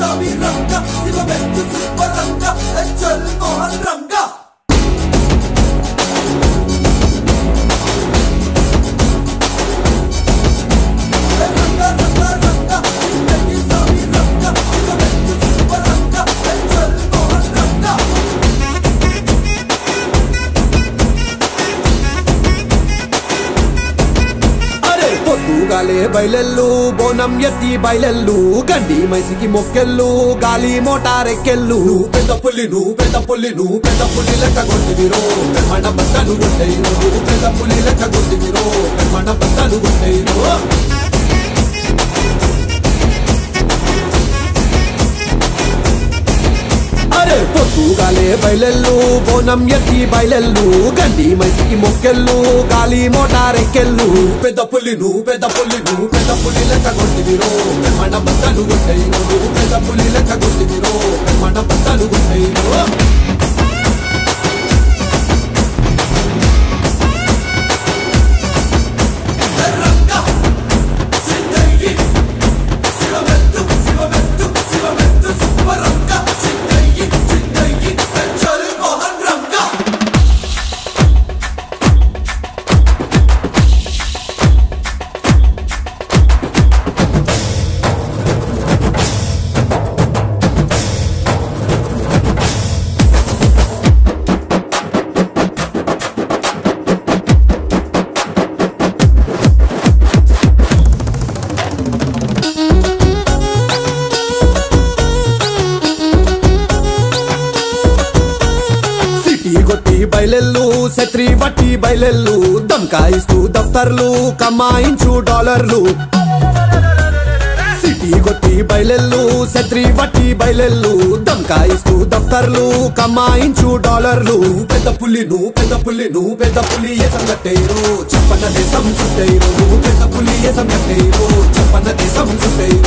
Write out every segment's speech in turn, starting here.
స్వామి రంగ శివమెత్తు సుబ్బరంగ చల్ మోహన్ రంగ గాలే బయలెల్లు బోనం ఎత్తి బయలెల్లు గండి మైసికి మొక్కెళ్ళు గాలి మోటారెక్కెళ్ళు పెద్ద పుల్లి పెద్ద పుల్లి లెక్క కొట్టివిరో మన బట్టలు కొట్టేరు పెద్ద పుల్లి లెక్క కొట్టివిరో మన బట్టలు కొట్టేరు పొద్దుగాలే బయలెల్లు బోనం ఎత్తి బయలెల్లు గండి మైసికి మొక్కెళ్ళు గాలి మోటారెక్కెళ్ళు పెద్ద పుల్లి పెద్ద పుల్లి లెక్క కొట్టివిరో మన బట్టలు కొట్టేరు పెద్ద పుల్లి లెక్క కొట్టివిరో మన బట్టలు కొట్టేరు బయలెల్లు శత్రి బట్టి బయలెల్లు దమ్కాయిస్తూ దఫ్తర్లు కమాయించు డాలర్లు సిటీ కొట్టి బయలెల్లు శత్రి బట్టి బయలెల్లు దమ్కాయిస్తూ దఫ్తర్లు కమాయించు డాలర్లు పెద్ద పుల్లి పెద్ద పుల్లి ఏసం కట్టేరు చెప్పన్న దేశం సుట్టేరు పెద్ద పుల్లి ఏసం కట్టేరు చెప్పన్న దేశం సుట్టేరు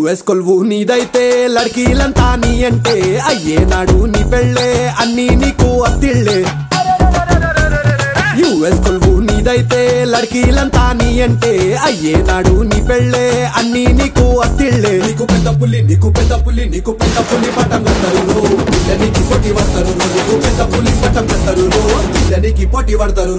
యుఎస్ కొలువు నీదైతే లడ్కీలంతా నీ అంటే అయ్యేనాడు నీ పెళ్ళే అన్నీ నీకు అత్తిళ్ళే యుఎస్ కొలువు నీదైతే లడ్కీలంతా నీ అంటే అయ్యేనాడు నీ పెళ్ళే అన్నీ నీకు అత్తిళ్ళే నీకు పెద్ద పుల్లి పట్టం కడతారు పిల్లనికి పోటీ పడతారు నీకు పెద్ద పుల్లి పట్టం కడతారు పిల్లనికి పోటీ పడతారు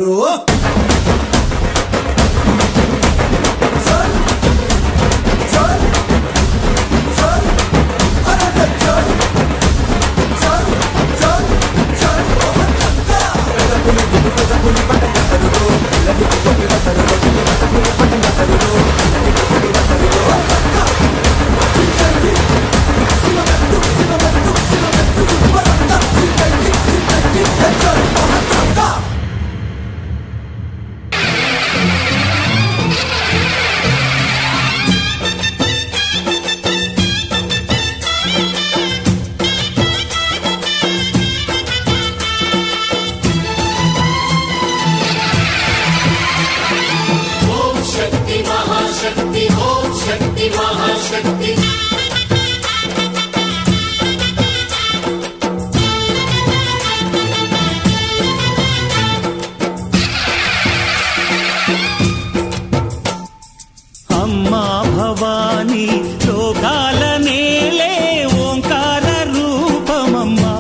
అమ్మా భవానీ లోకాల నేలే ఓంకార రూపమమ్మా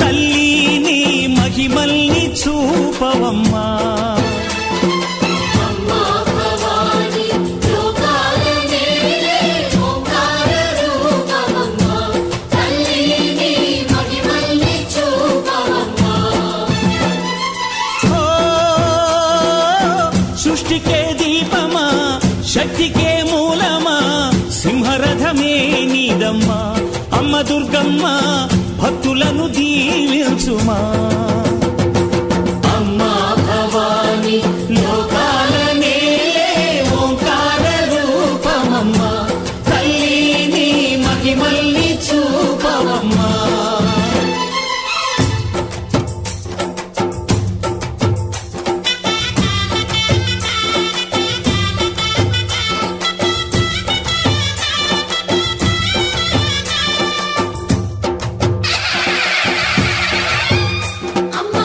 తల్లి నీ మహిమల్ని చూపవమ్మా సృష్టికే దీపమా శక్తికే మూలమా సింహరథమే నీదమ్మా అమ్మ దుర్గమ్మ భక్తులను దీవించుమా అమ్మా భవానీ లోకాల నేలే ఓంకార రూపమమ్మా తల్లి నీ మహిమల్ని చూపవమ్మా అమ్మ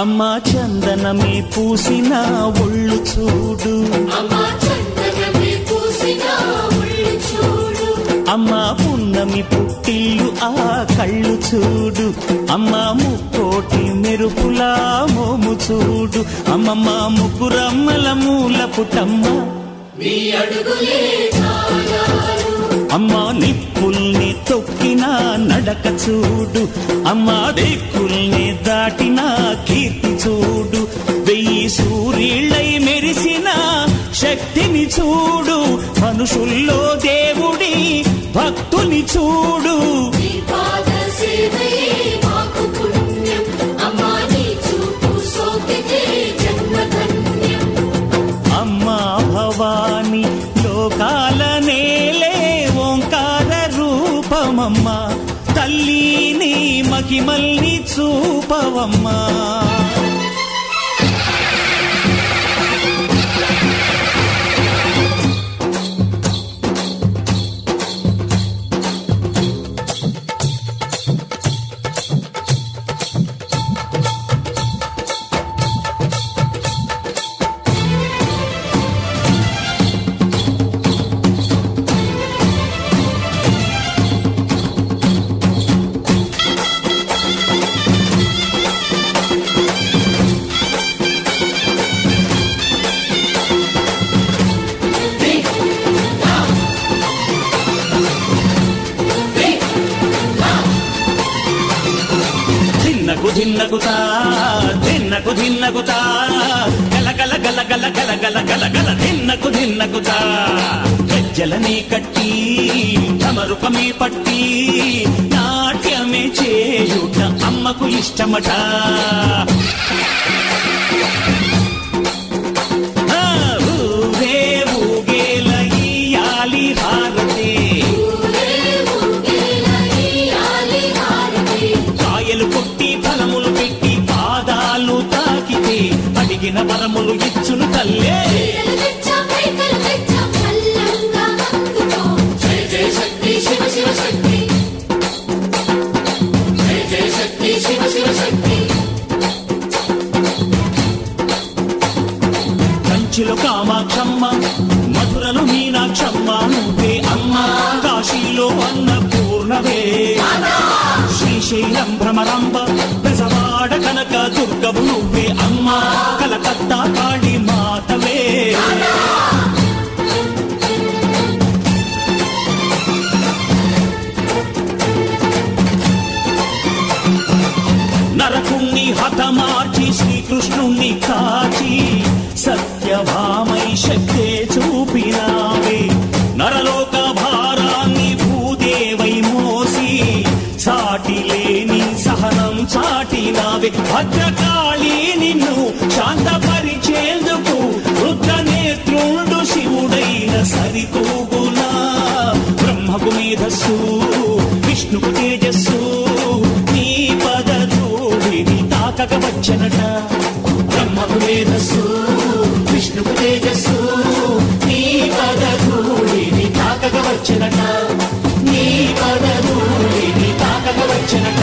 అమ్మా చందనమే పూసిన ఒళ్ళు చూడు, అమ్మా పున్నమి పుట్టిల్లు ఆ కళ్ళు చూడు, అమ్మా ముక్కోటి మెరుపులా మోము చూడు, అమ్మమ్మ ముగ్గురమ్మల మూల పుటమ్మ అమ్మా నిప్పుల్ని తొక్కిన నడక చూడు, అమ్మా దిక్కుల్ని దాటిన కీర్తి చూడు, 1000 సూర్యుళ్ళై మెరిసిన శక్తిని చూడు, మనుషుల్లో దేవుడి భక్తుని చూడు. అమ్మా భవాని లోకాల నేలే ఓంకార రూపమమ్మా, తల్లిని మహిమల్ని చూపవమ్మా. ధిన్నగుతా ధిన్నకు ధిన్నగుతా గల గల గల గల గల గల గల గల ధిన్నగుతా, గజ్జలనే కట్టి ధమరుకమే పట్టి నాట్యమే చేయుట అమ్మకు ఇష్టమట. ఊరే ఊగేల ఇయ్యాలి హారతే, కాయలు కొట్టి ఫలములు పెట్టి పాదాలు తాకితే అడిగిన వరములు ఇచ్చును తల్లే. కంచిలో కామాక్షమ్మ, మధురలు మీనాక్షమ్మ నువ్వే అమ్మ, కాశీలో అన్నపూర్ణవే, శ్రీశైలం భ్రమరాంబ, బెజవాడ కనక దుర్గవు నువ్వే అమ్మ, కలకత్తా కాళీ మాతవే. నరకుణ్ణి హతమార్చి శ్రీకృష్ణుణ్ణి కాచి సత్యభామై శక్తే చూపినావే, నరలోక భారాన్ని భూదేవై మోసి సాటి లేని సహనం చాటినావే, భద్రకాళి నిన్ను శాంతపరిచేందుకు రుద్రనేత్రుండు శివుడైన సరితూగునా, బ్రహ్మకు మేధస్సు విష్ణుకు తేజస్సు నీ పదధూళిని తాకక వచ్చనట, బ్రహ్మకు మేధస్సు విష్ణుకు తేజస్సు నీ పదధూళిని తాకక వచ్చనట, నీ పదధూళిని తాకక వచ్చనట,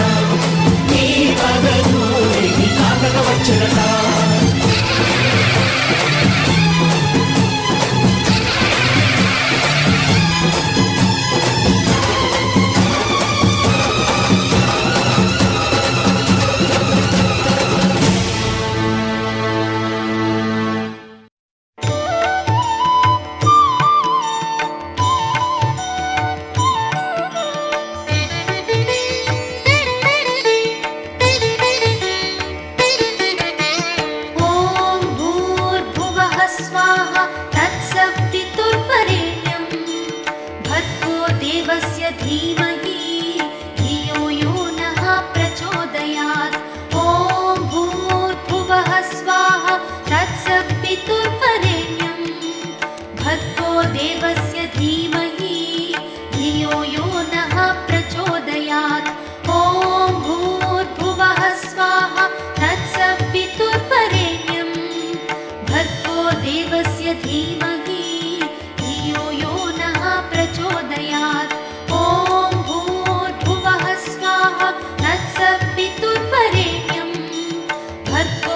నీ పదధూళిని తాకక వచ్చనట. भर्गो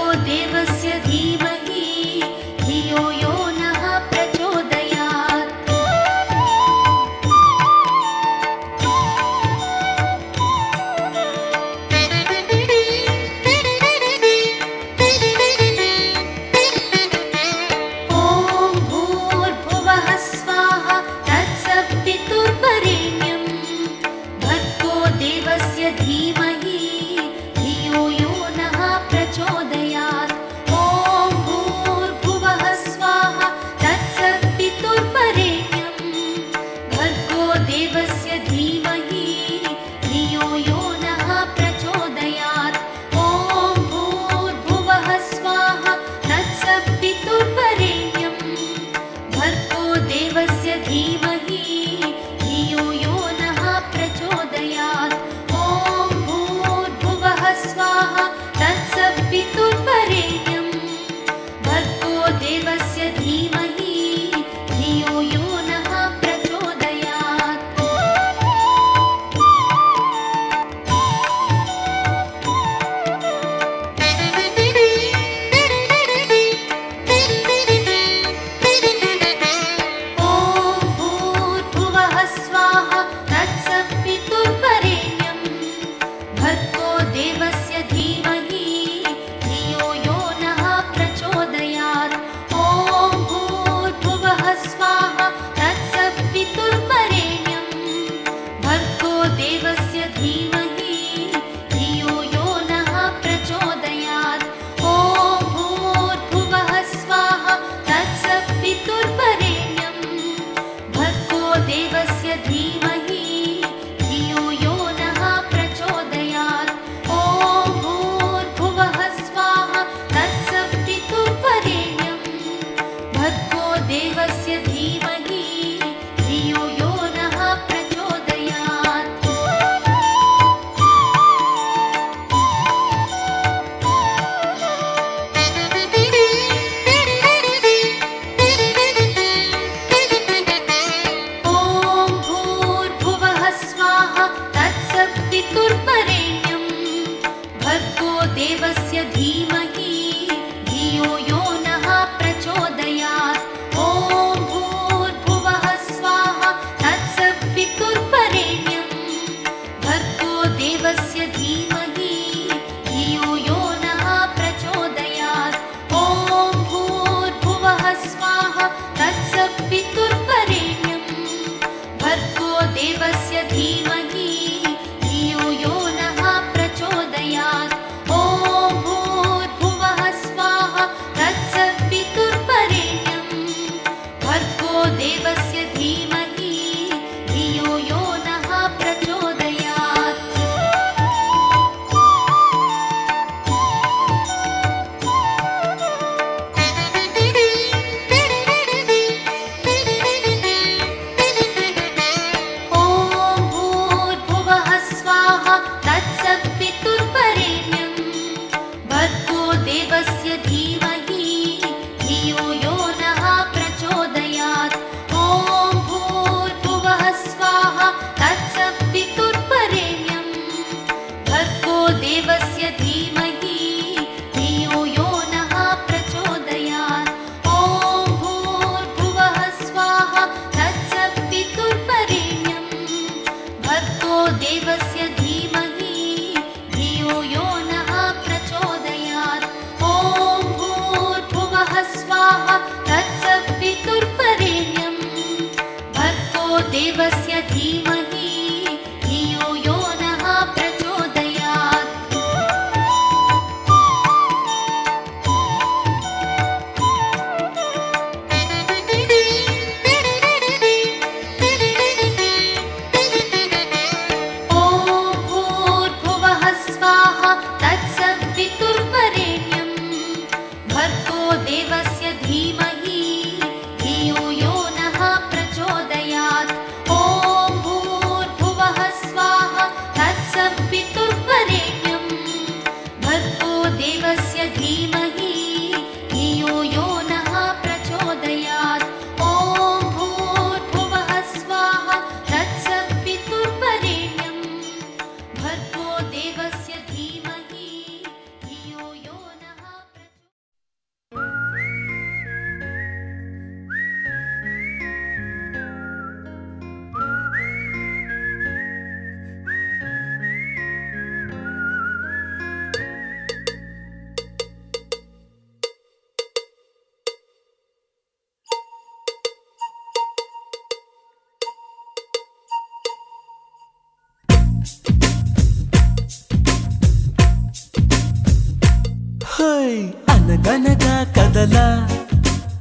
అనగనగా కదలా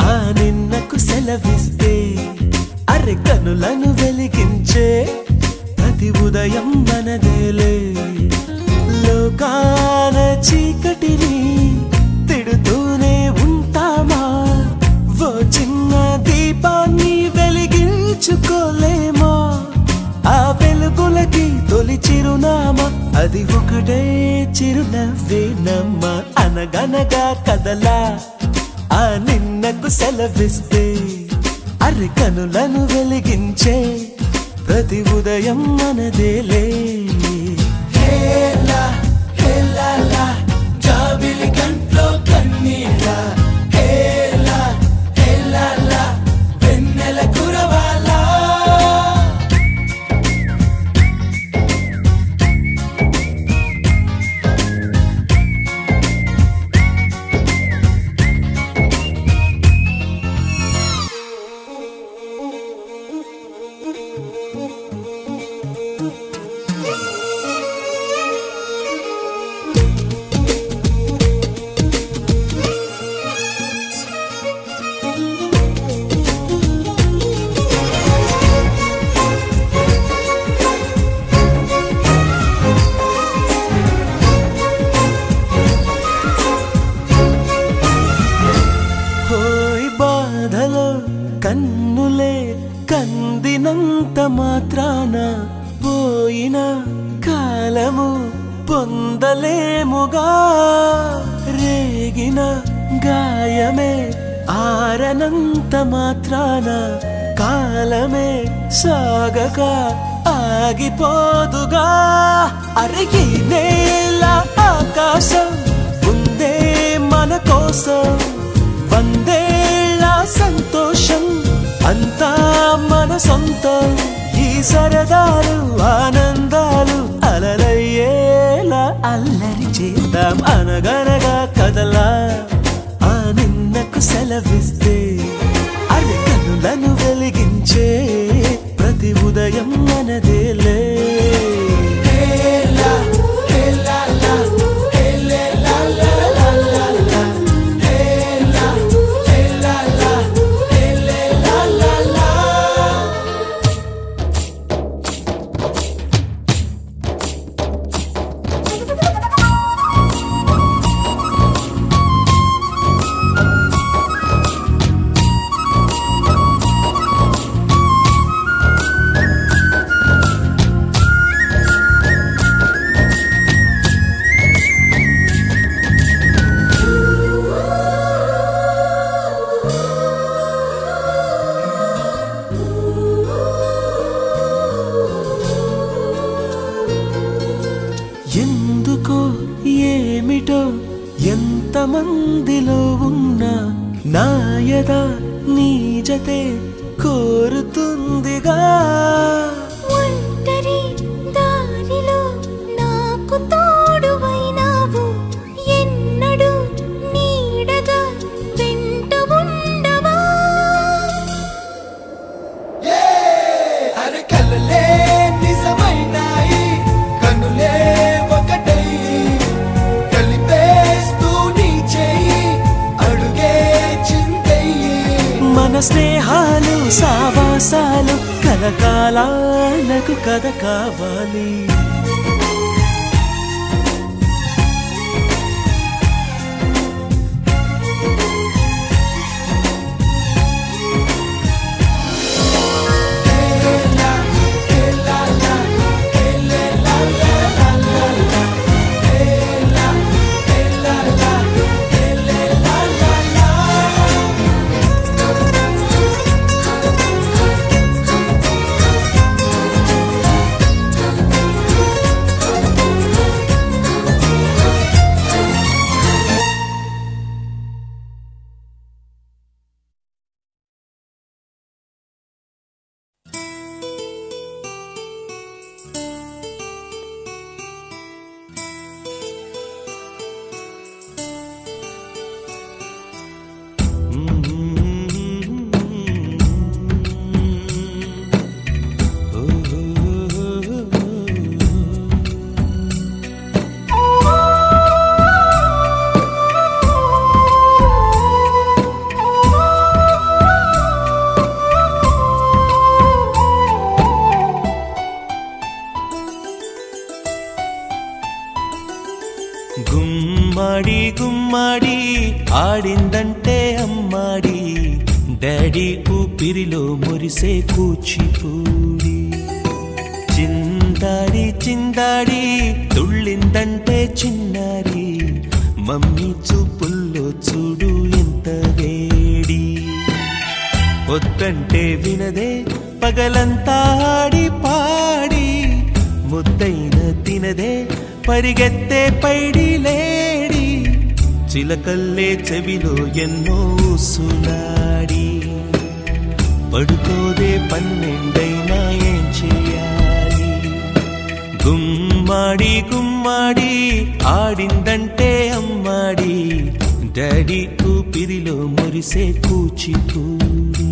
ఆ నిన్నకు సెలవిస్తే అరె కనులను వెలిగించే ప్రతి ఉదయం మనదేలే లోకాల చీకటిని తిడుతూనే ఉంటామా ఓ చిన్న దీపాన్ని వెలిగించుకోలేమా ఆ వెలుగులకి తొలి చిరునామా అది ఒకటే చిరునవ్వేనమ్మా అనగనగా కదలా ఆ నిన్నకు సెలవిస్తే అరి కనులను వెలిగించే ప్రతి ఉదయం మనదేలే హేలా హేలాలా జాబిలి కంట్లో కన్నీలా హేలా హేలాలా వెన్నెల కురవాలా కన్నులే కందినంత మాత్రాన పోయిన కాలము పొందలేముగా రేగిన గాయమే ఆరనంత మాత్రాన కాలమే సాగక ఆగిపోదుగా అరిగి నేల ఆకాశం ఉందే మన కోసం వందేళ్ళ సంతోషం అంతా మన సొంతం ఈ సరదాలు ఆనందాలు అలలయ్యేలా అల్లరి చేద్దాం అనగనగా కదలా ఆ నిన్నకు సెలవిస్తే అరి కనులను వెలిగించే ప్రతి ఉదయం మనదేలే ఎందుకో ఏమిటో ఎంతమందిలో ఉన్నా నాయద నీ జతే కోరుతుందిగా ఒంటరి దారిలో నాకు తోడువైనావు ఎన్నడూ నీడగా వెంట ఉండవా అరే కలలే నిజమైనాయి కనులే ఒకటై కలిపేస్తూ నీ చేయి అడుగే చిందయ్యి మన స్నేహాలు సావాసాలు కలకాలాలకు కథ కావాలి గుమ్మాడి ఆడిందంటే అమ్మాడి డాడీ ఊపిరిలో మురిసే కూచిపూడి చిందాడి చిందాడి తుళ్ళిందంటే చిన్నారి మమ్మీ చూపుల్లో చూడు ఎంత వేడి వద్దంటే వినదే పగలంతా ఆడి పాడి ముద్దైన తినదే పరిగెత్తే పైడి లేడి చిలకల్లే చెవిలో ఎన్నో సులాడి పడుకోదే పన్నెండైనా ఏం చేయాలి గుమ్మాడి గుమ్మాడి ఆడిందంటే అమ్మాడి డాడీ ఊపిరిలో మురిసే కూచిపూడి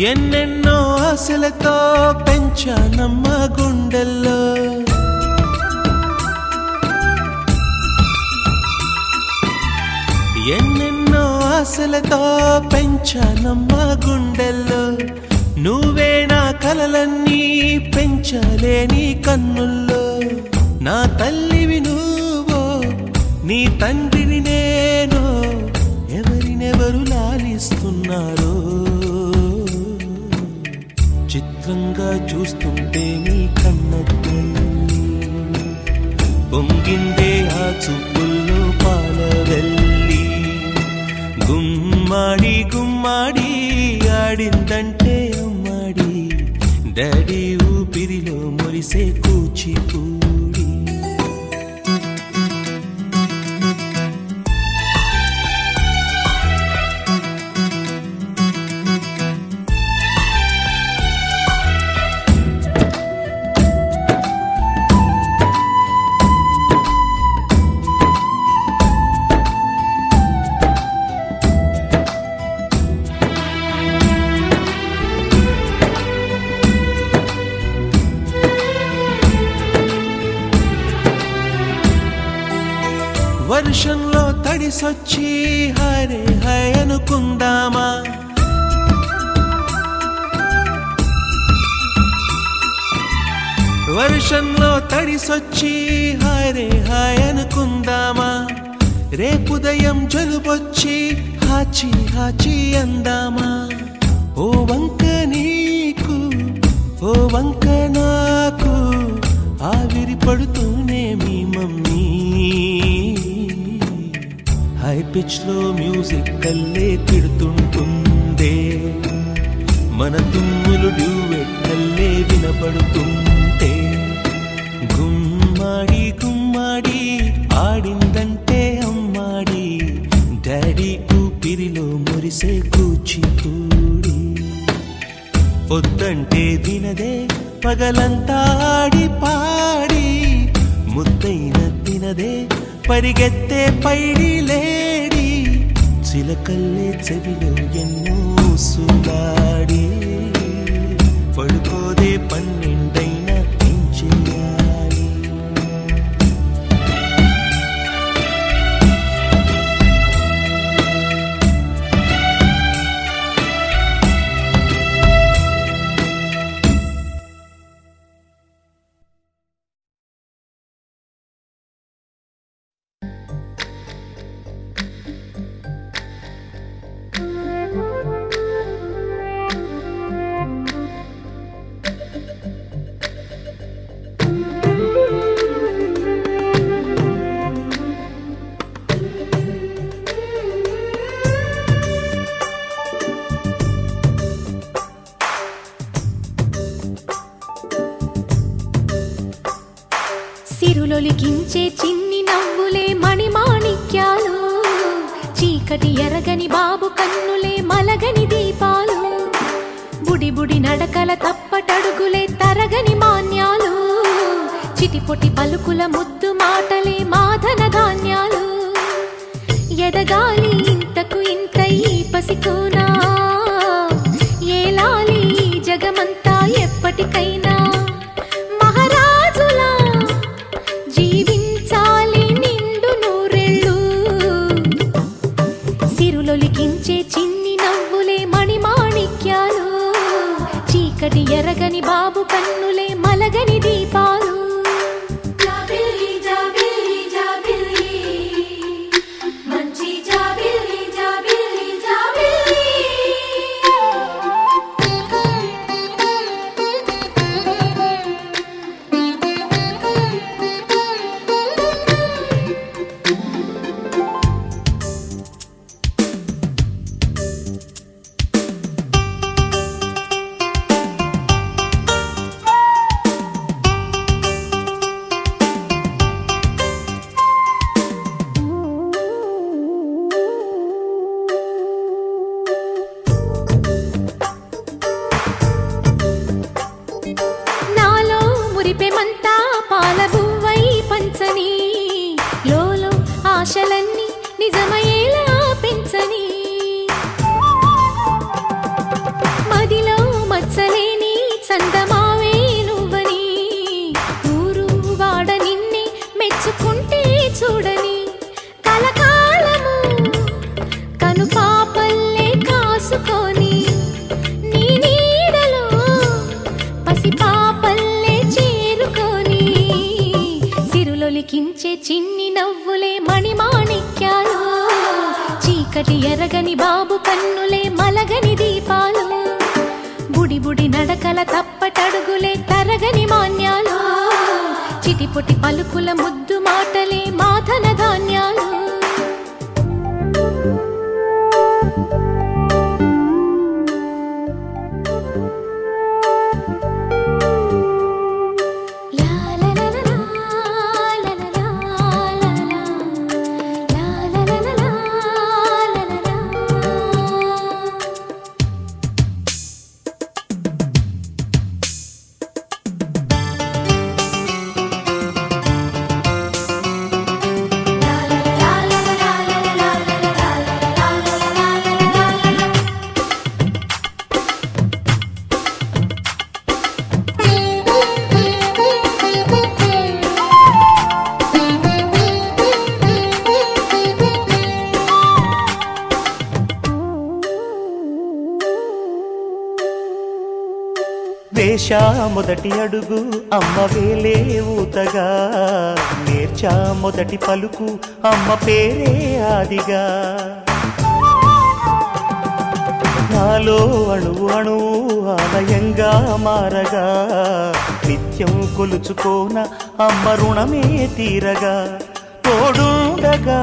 ఎన్నెన్నో ఆశలతో పెంచానమ్మ గుండెల్లో ఎన్నెన్నో ఆశలతో పెంచానమ్మ గుండెల్లో నువ్వే నా కలలన్నీ పెంచాలే నీ కన్నుల్లో నా తల్లివి నువ్వో నీ తండ్రిని నేను ఎవరినెవరు లాలిస్తున్నారో చిత్రంగా చూస్తుంటే నీ కన్నద్దు పొంగిందే ఆ చూపుల్లో పాలవెల్లి గుమ్మాడి గుమ్మాడి ఆడిందంటే అమ్మాడి డాడీ ఊపిరిలో మురిసే కూచిపూడి వర్షంలో తడిసొచ్చి హరే హై అనుకుందామా వర్షంలో తడిసొచ్చి హరే హై అనుకుందామా రేపుదయం జలుబొచ్చి హాచి హాచి అందామా ఓ వంక నీకు ఓ వంక నాకు ఆవిరి పడుతూనే మీ మమ్మీ హై పిచ్ లో మ్యూజిక్ కల్లే తిడుతుంటుందే మన తుమ్ములు డ్యూయెట్ కల్లే వినపడుతుంటే గుమ్మాడి గుమ్మాడి ఆడిందంటే అమ్మాడి డాడీ ఊపిరిలో మురిసే కూచిపూడి వద్దంటే వినదే పగలంతా ఆడి పాడి ముద్దైన తినదే పరిగెత్తే పైడి లేడి చిలకల్లే చెవిలో ఎన్నో సులాడి పడుకోదే పన్నెండైనా ఏం చేయాలి సిరులొలికించే చిన్ని నవ్వులే మణిమాణిక్యాలు చీకటి ఎరగని బాబు కన్నులే మలగని దీపాలు బుడి బుడి నడకల తప్పటడుగులే తరగని మాన్యాలు చిటిపొటి పలుకుల ముద్దు మాటలే మాధన ధాన్యాలు ఎదగాలి ఇంతకు ఇంత ఈ పసికోనా ఏలాలి జగమంతా ఎప్పటికైనా మహారాజులా జీవించాలి నిండు నూరెళ్ళు సిరులొలికించే చిన్ని నవ్వులే మణిమాణిక్యాలు చీకటి ఎరగని బాబు కన్నులే మలగని దీపాలు ఆశలన్నీ నిజమయ్యేలా పెంచని మదిలో మచ్చలేని చందమావే నువ్వని ఊరు వాడ నిన్నే మెచ్చుకుంటే చూడని కలకాలము కను పాపల్లే కాసుకొని నీ నీడలో పసి పాపల్లే చేరుకొని సిరులొలికించే చిన్ని నవ్వులే మణిమాణిక్యాలు చీకటి ఎరగని బాబు కన్నులే మలగని దీపాలు బుడి బుడి నడకల తప్పటడుగులే తరగని మాన్యాలు చిటిపొటి పలుకుల ముద్దు మాటలే మాధన ధాన్యాలు వేశా మొదటి అడుగు అమ్మ వేలే ఊతగా నేర్చా మొదటి పలుకు అమ్మ పేరే ఆదిగా నాలో అణువు అణువు ఆలయంగా మారగా నిత్యం కొలుచుకోన అమ్మ రుణమే తీరగా తోడుండగా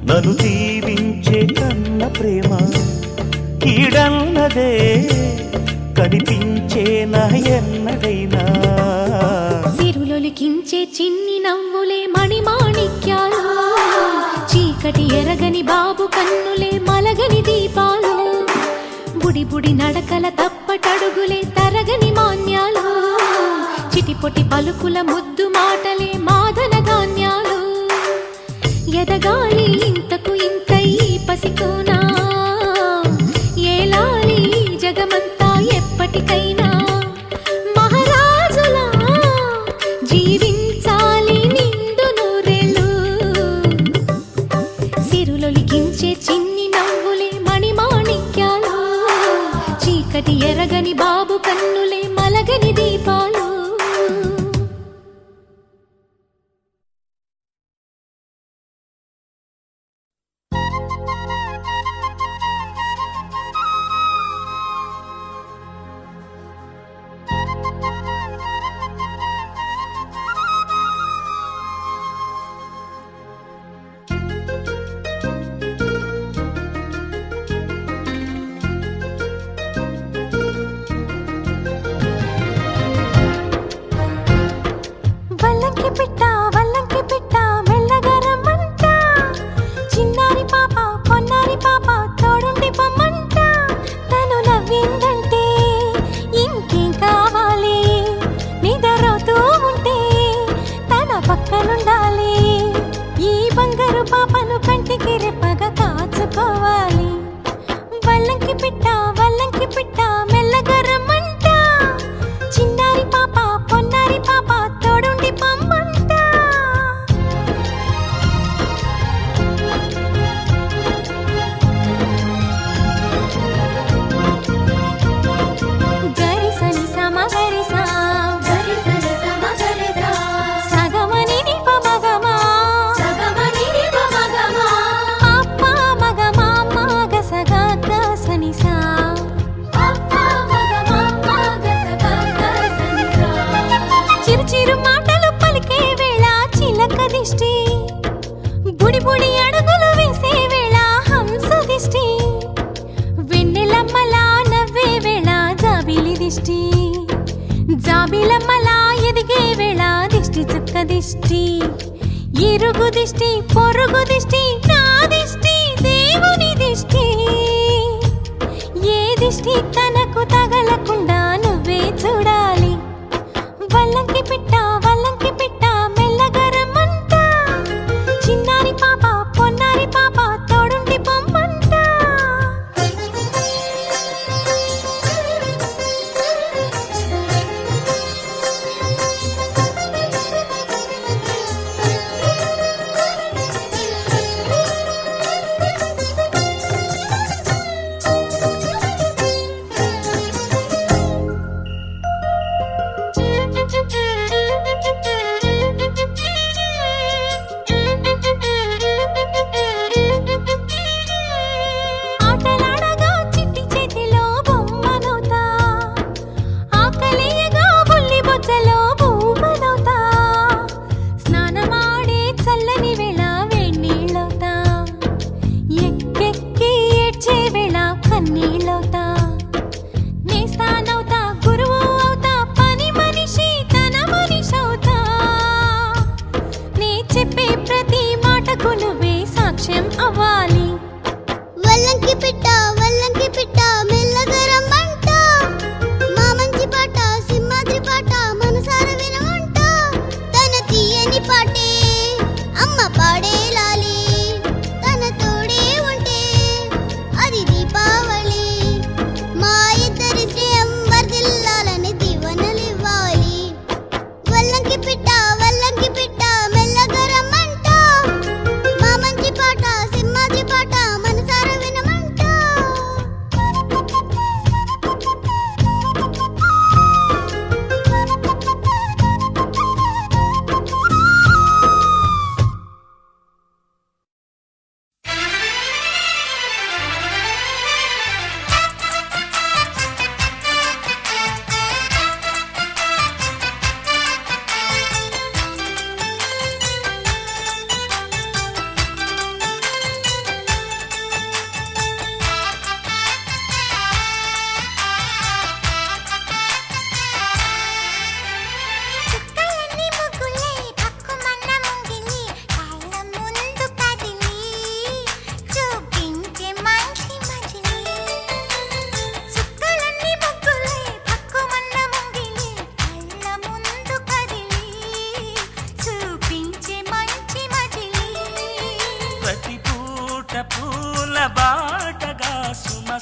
నన్ను దీవించే కన్న ప్రేమ కీడన్నదే కనిపించేనా ఎన్నడైనా సిరులొలికించే చిన్ని నవ్వులే మణిమాణిక్యాలు చీకటి ఎరగని బాబు కన్నులే మలగని దీపాలు బుడి బుడి నడకల తప్పటడుగులే తరగని మాన్యాలు చిటిపొటి పలుకుల ముద్దు మాటలే మాధన ధాన్యాలు ఎదగాలి ఇంతకు ఇంత ఈ పసికోనా ఏలాలి జగమంతా ఎప్పటికైనా మహారాజులా జీవించాలి నిండు నూరెళ్ళు సిరులొలికించే చిన్ని నవ్వులే మణిమాణిక్యాలు చీకటి ఎరగని బాబు కన్నులే మలగని దీపాలు దిష్టి జాబిలమ్మలా ఎదిగే వేళ దిష్టి చుక్క దిష్టి ఇరుగు దిష్టి పొరుగు దిష్టి నా దిష్టి దేవుని దిష్టి ఏ దిష్టి తనకు తగలకుండా నువ్వే చూడాలి వల్లంకి పిట్ట మెల్లగరమంట చిన్నారి పాప పొన్నారి పాప తోడుండి పొమ్మంట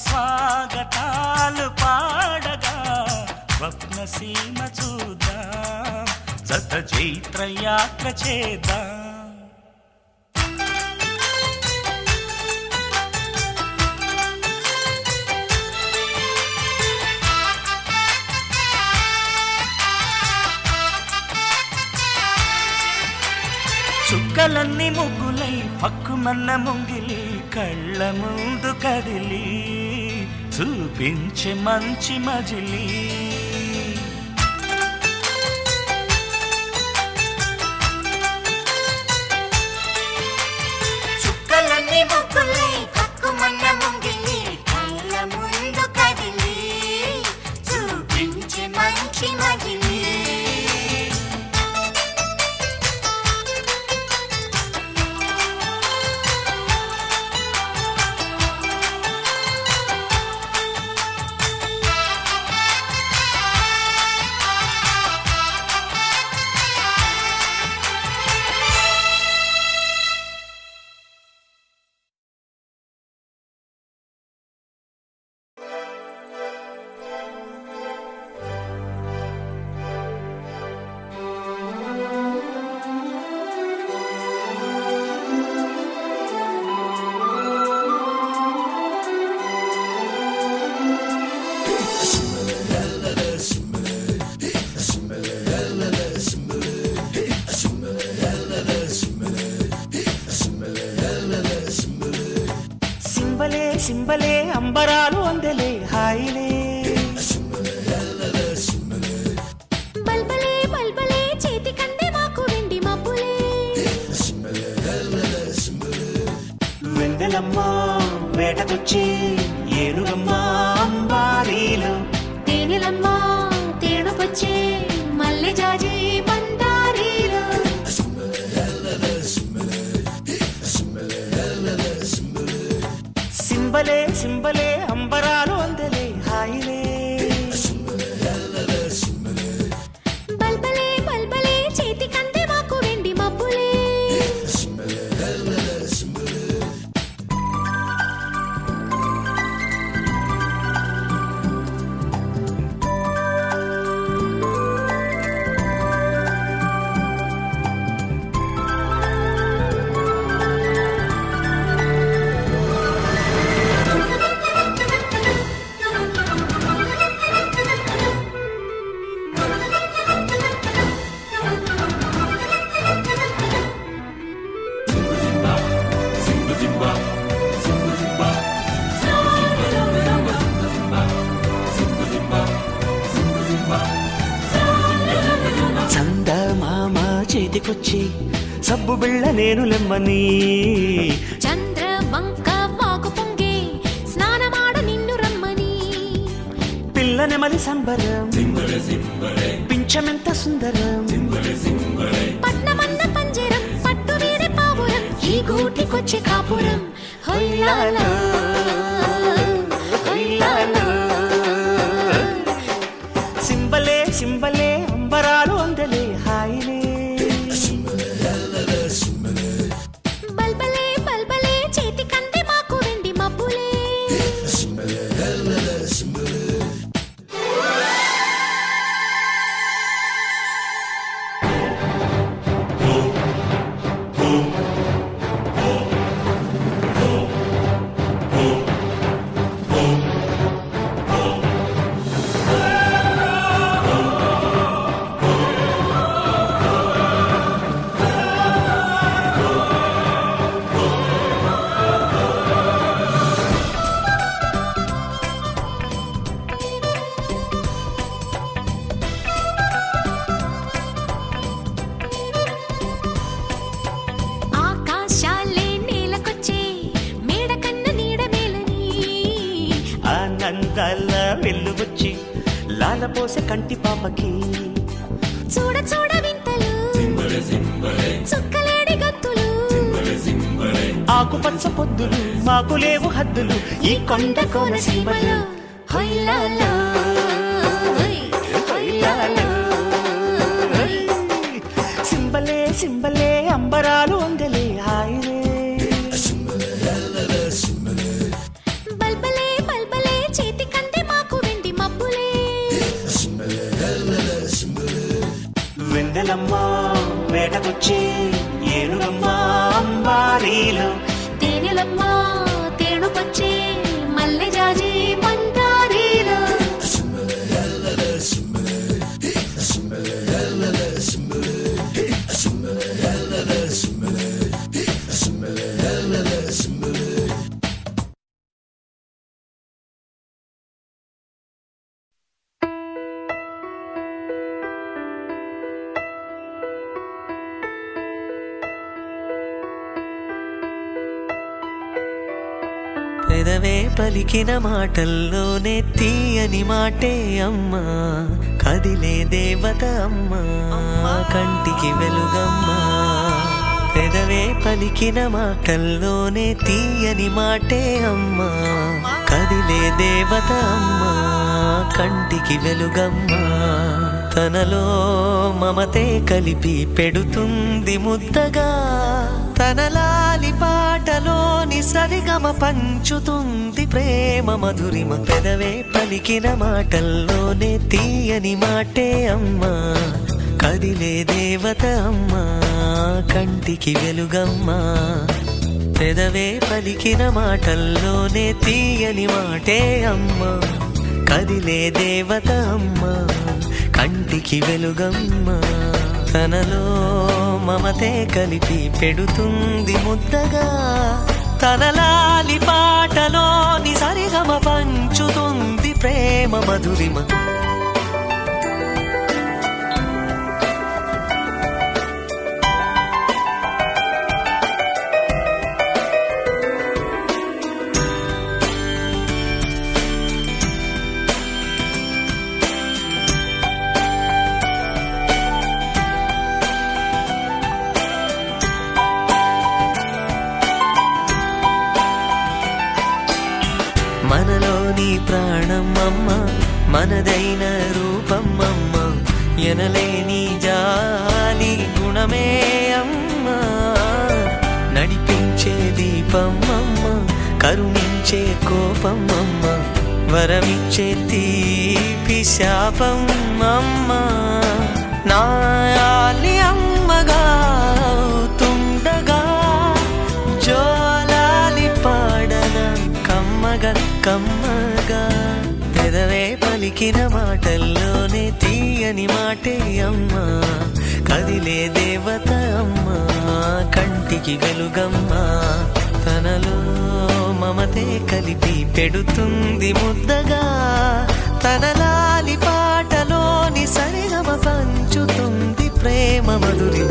స్వాగతాలు పాడగా స్వప్నసీమ చూద్దాం జత చైత్ర యాత్ర చేద్దాం చుక్కలన్నీ ముగ్గులై పక్కుమన్న ముంగిలి కళ్ళ ముందు కదిలి చూపించే మంచి మజిలి చుక్కలన్నీ ముగ్గులై పక్కుమన్న ముంగిలి కళ్ళ ముందు కదిలి చూపించే మంచి మజిలి సింబలే అంబరాలు అందలే హాయిలే బల్బలే బల్బలే చేతి కందే మాకు వెండి మబ్బులే వెందెలమ్మ వేటకొచ్చి ఏనుగమ్మ అంబారీలు తేనెలమ్మ సింబలే అంబరాలు అందలే హాయిలే బల్బలే బల్బలే చేతి కందే మాకు వెండి మబ్బులే చేతికొచ్చి సబ్బు బిళ్ళ నేను లెమ్మని చంద్ర వంక వాకు పొంగే స్నానమాడ నిన్ను రమ్మని పిల్లని మలి సంబరం పింఛమెంత సుందరం పట్నమన్న పంజరం పట్టు వీడి పావురం ఈ గూటికొచ్చే కాపురం హొయ్యాలా హొయ్యాలా సింబలే సింబలే అంబరాలు అందలే హాయిలే బల్బలే బల్బలే చేతి కందే మాకు వెండి మబ్బులే వెల్లువచ్చి లాలపోసే కంటి పాపకి చూడ చూడ వింతలు చుక్కలేడి గంతులు ఆకుపచ్చ పొద్దులు మాకు లేవు హద్దులు ఈ కొండ కోన సీమలో హొయ్యాలా హొయ్యాలా సింబలే సింబలే అంబరాలు అందలే హాయిలే బల్బలే బల్బలే చేతి కందే మాకు వెండి మబ్బులే వెందెలమ్మ వేటకొచ్చి ఏనుగమ్మ అంబారీలు తేనెలమ్మ తేనుకొచ్చే మల్లె జాజి మందారీలు పెదవే పలికిన మాటల్లోనే తీయని మాటే అమ్మా కదిలే దేవత అమ్మా కంటికి వెలుగమ్మా పెదవే పలికిన మాటల్లోనే తీయని మాటే అమ్మా కదిలే దేవత అమ్మా కంటికి వెలుగమ్మా తనలో మమతే కలిపి పెడుతుంది ముద్దగా తనలాలి పాటలోని సరిగమ పంచుతుంది ప్రేమ మధురిమ పెదవే పలికిన మాటల్లోనే తీయని మాటే అమ్మా కదిలే దేవత అమ్మా కంటికి వెలుగమ్మా పెదవే పలికిన మాటల్లోనే తీయని మాటే అమ్మా కదిలే దేవత అమ్మా కంటికి వెలుగమ్మా తనలో మమతే కలిపి పెడుతుంది ముద్దగా తనలాలి పాటలోని సరిగమ పంచుతుంది ప్రేమ మధురిమ మనలోని ప్రాణం అమ్మ, మనదైన రూపం అమ్మ, ఎనలేని జాలి గుణమే అమ్మ, నడిపించే దీపం అమ్మ, కరుణించే కోపం అమ్మ, వరమిచ్చే తీపి శాపం అమ్మ, నాయాలి అమ్మగా తుండగా జోలాలి పాడన కమ్మగా కమ్మగా, పెదవే పలికిన మాటల్లోనే తీయని మాటే అమ్మ, కదిలే దేవత అమ్మ, కంటికి వెలుగమ్మ, తనలో మమతే కలిపి పెడుతుంది ముద్దగా, తన లాలి పాటలోని సరిగమ పంచుతుంది ప్రేమ మధురిమ.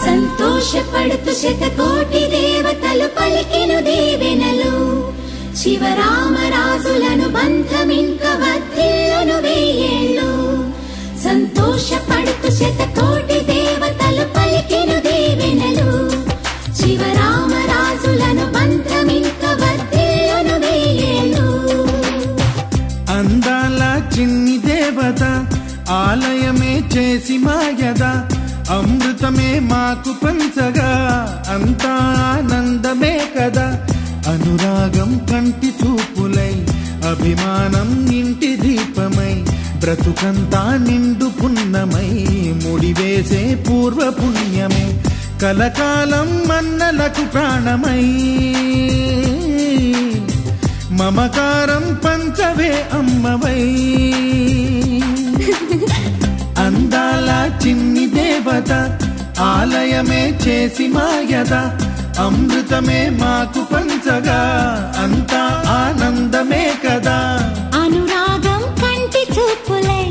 సంతోషపడుతూ శతకోటి దేవతలు పలికెను దీవెనలు, శివరామరాజులను బంధమింక వర్ధిల్లును వెయ్యేళ్ళు. సంతోషపడుతూ శతకోటి దేవతలు పలికెను దీవెనలు, శివరామరాజులను బంధమింక వర్ధిల్లును వెయ్యేళ్ళు. అందాల చిన్ని దేవత ఆలయమే చేసి మాయద, అమృతమే మాకు పంచగా అంతా ఆనందమే కదా. అనురాగం కంటి చూపులై, అభిమానం ఇంటి దీపమై, బ్రతుకంతా నిండు పున్నమై, ముడివేసే పూర్వ పుణ్యమే, కలకాలం మన్నలకు ప్రాణమై, మమకారం పంచవే అమ్మవై. అందాల చిన్ని దేవత ఆలయమే చేసి మాయద, అమృతమే మాకు పంచగా అంతా ఆనందమే కదా. అనురాగం కంటి చూపులై,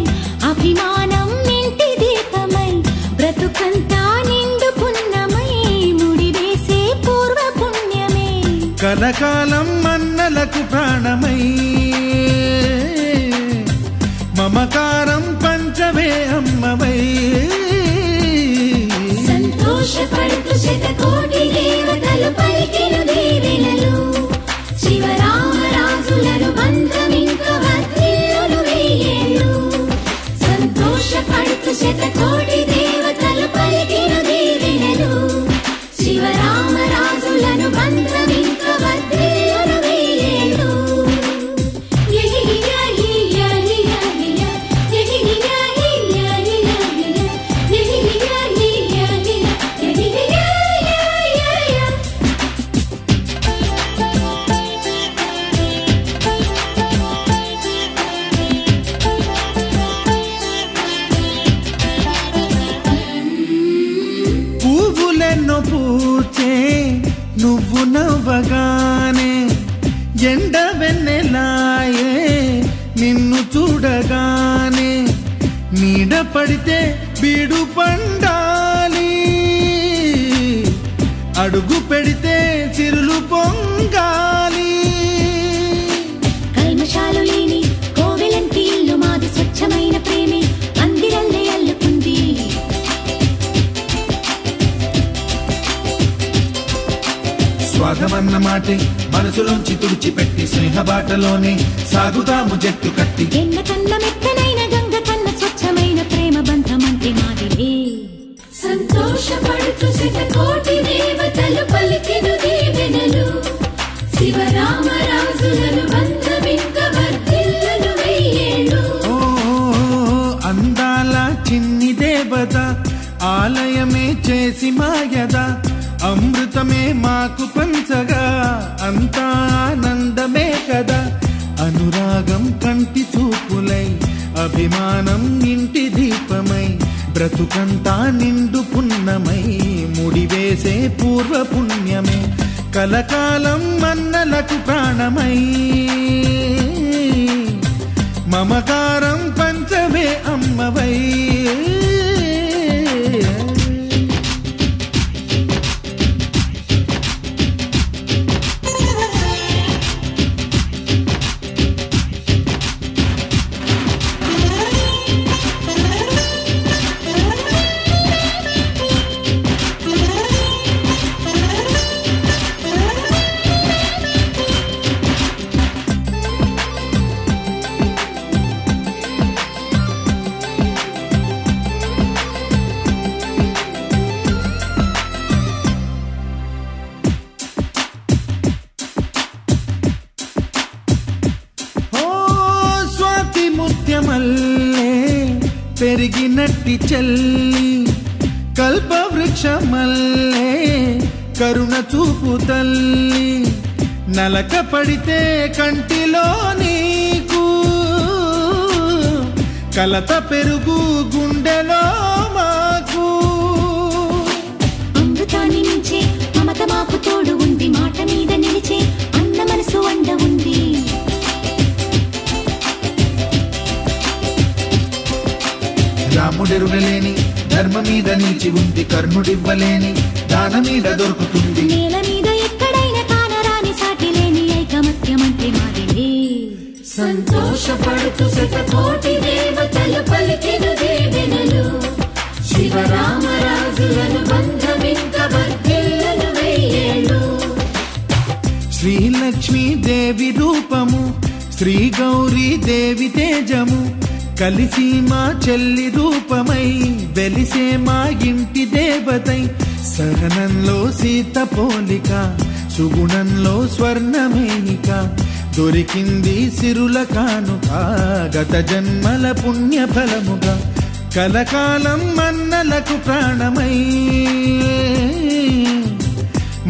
అభిమానం ఇంటి దీపమై, బ్రతుకంతా నిండు పున్నమై, ముడివేసే పూర్వ పుణ్యమే, కలకాలం మన్నలకు ప్రాణమై, మమకారం పంచవే అమ్మవై. సంతోషపడుతూ శతకోటి దేవతలు పలికెను దీవెనలు, శివరామరాజులను బంధమింక వర్ధిల్లును వెయ్యేళ్ళు. సంతోషపడుతూ శతకోటి దేవతలు పలికెను దీవెనలు, శివరామరాజులను బంధమింక వర్ధిల్లును వెయ్యేళ్ళు. ఎండ వెన్నెలాయే నిన్ను చూడగానే నీడ పడితే బీడు పండాలి అడుగు పెడితే చిరులు పొంగాలి కల్మషాలు లేని కోవెలంటి ఇల్లు మాది స్వచ్ఛమైన ప్రేమే అందిరల్లే అల్లుకుంది స్వాగమన్న మాటే మనసులోంచి తుడిచిపెట్టి స్నేహబాటలోనే సాగుదాము జట్టు కట్టి ఎన్న కన్న మెత్తనైన గంగ కన్న స్వచ్ఛమైన ప్రేమ బంధమంటే మాదిలే సంతోషపడుతూ శతకోటి దేవతలు పలికెను దీవెనలు శివరామరాజులను బంధమింక వర్ధిల్లును వెయ్యేళ్ళు అందాల చిన్ని దేవత ఆలయమే చేసి మాయద అమృతమే మాకు పంచగా అంతా ఆనందమే కదా అనురాగం కంటి చూపులై అభిమానం ఇంటి దీపమై బ్రతుకంతా నిండు పున్నమై ముడివేసే పూర్వ పుణ్యమే కలకాలం మన్నలకు ప్రాణమై మమకారం పంచవే అమ్మవై పెరిగినట్టి చెల్లి కల్పవృక్షమల్లే కరుణ చూపు తల్లి నలక పడితే కంటిలో నీకు కలత పెరుగు గుండెలో మాకు అమృతాన్ని మించే మమత మాకు తోడు ఉంది మాట మీద నిలిచే అన్న మనసు అండ ఉంది రాముడెరుగలేని ధర్మ మీద నిలిచి ఉంది కర్ణుడివ్వలేని దాన మీద దొరుకుతుంది నేల మీద ఎక్కడైనా కానరాని సాటి లేని ఐకమత్యమంటే మాదిలే సంతోషపడుతూ శతకోటి దేవతలు పలికెను దీవెనలు శివరామరాజులను బంధమింక వర్ధిల్లును వెయ్యేళ్ళు శ్రీలక్ష్మీ దేవి రూపము శ్రీ గౌరీ దేవి తేజము కలిసి మా చెల్లి రూపమై వెలిసే మా ఇంటి దేవతై సహనంలో సీత పోలిక సుగుణంలో స్వర్ణమేనిక దొరికింది సిరుల కానుక గత జన్మల పుణ్య ఫలముగా కలకాలం మన్నలకు ప్రాణమై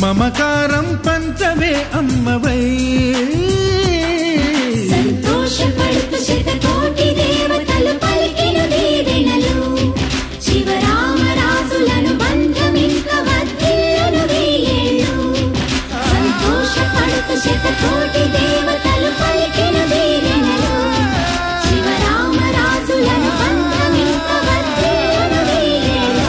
మమకారం పంచవే అమ్మవై సంతోషపడుతూ శతకోటి దేవతలు పలికెను దీవెనలు శివరామరాజులను బంధమింక వర్ధిల్లును వెయ్యేళ్ళు సంతోషపడుతూ శతకోటి దేవతలు పలికెను దీవెనలు శివరామరాజులను బంధమింక వర్ధిల్లును వెయ్యేళ్ళు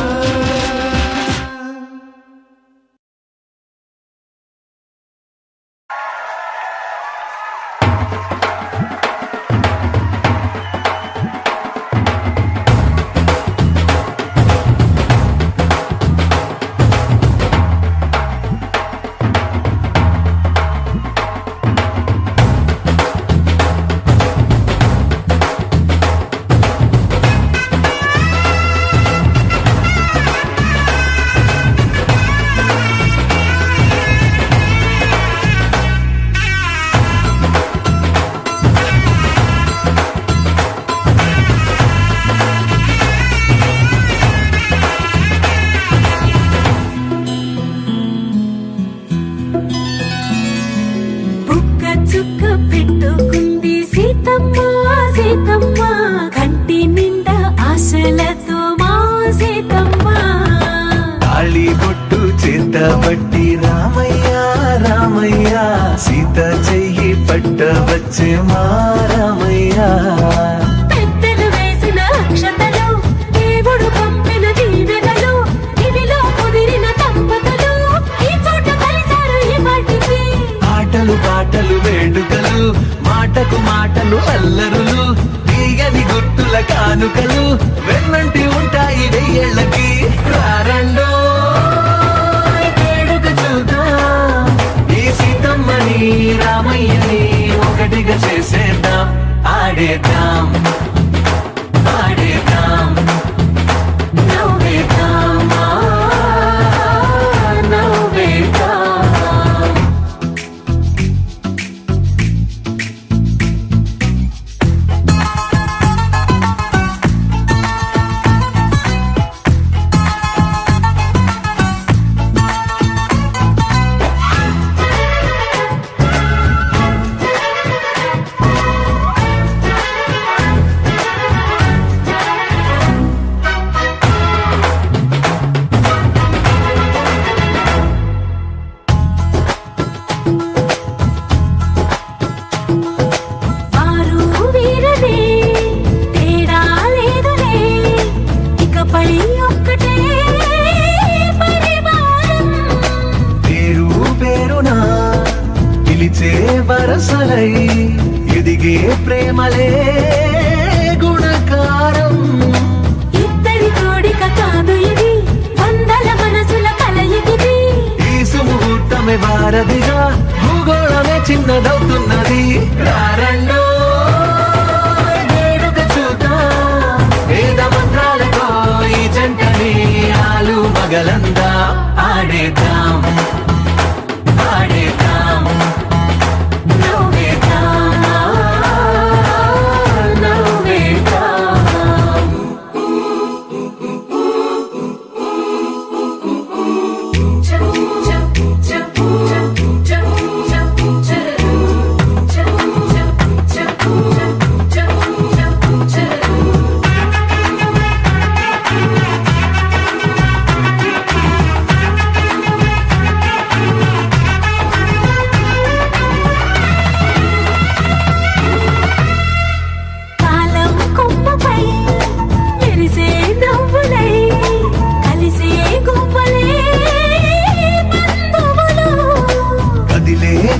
బట్టి రామయ్య రామయ్య సీత చెయ్యి వెంట వచ్చే మారమయ్యా పెద్దలు వేసిన అక్షతలు దేవుడు పంపిన దీవెనలు ఇవిలో కుదిరిన దంపతులు ఈ చోట కలిసారు ఈ వాటికి ఆటలు పాటలు వేడుకలు మాటకు మాటలు అల్లరులు తీయని గుర్తుల కానుకలు వెన్నంటి ఉంటాయి వెయ్యేళ్ళకి రారండో వేడుక చూద్దాం ఈ సీతమ్మని రామయ్యని ఒకటిగా చేసేద్దాం ఆడేద్దాం ఆడేద్దాం నవ్వేద్దాం నవ్వేద్దాం వరసలై ఎదిగే ప్రేమలే గుణకారం ఇద్దరి కోడిక కాదు ఇది వందల మనసుల కలయికిది ఈ సుముహూర్తమే వారధిగా భూగోళమే చిన్నదవుతున్నది రారండో వేడుక చూద్దాం వేద మంత్రాలతో ఈ జంటని ఆలు మగలందా ఆడేద్దాం ఆడేద్దాం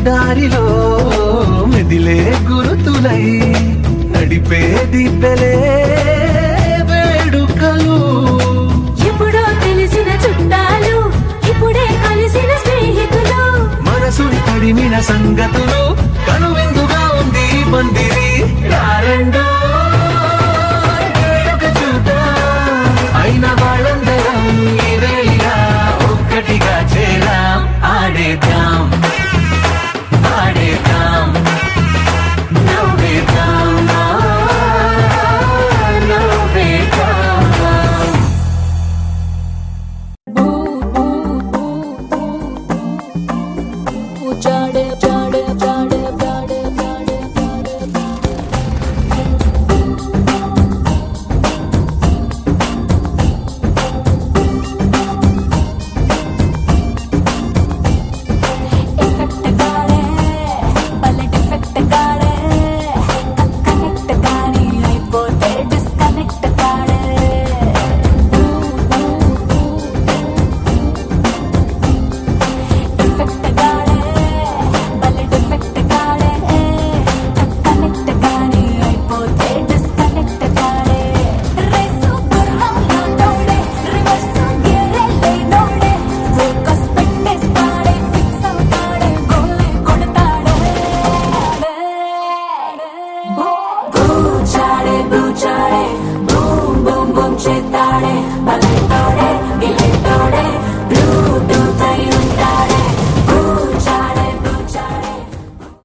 దారిలో మెదిలే గురుతులై నడిపే దిబ్బెలే వేడుకలు ఎప్పుడో తెలిసిన చుట్టాలు ఇప్పుడే కలిసిన స్నేహితులు మనసుని తడిమిన సంగతులు కనువిందుగా ఉంది పందిరి రారండో వేడుక చూద్దాం అయిన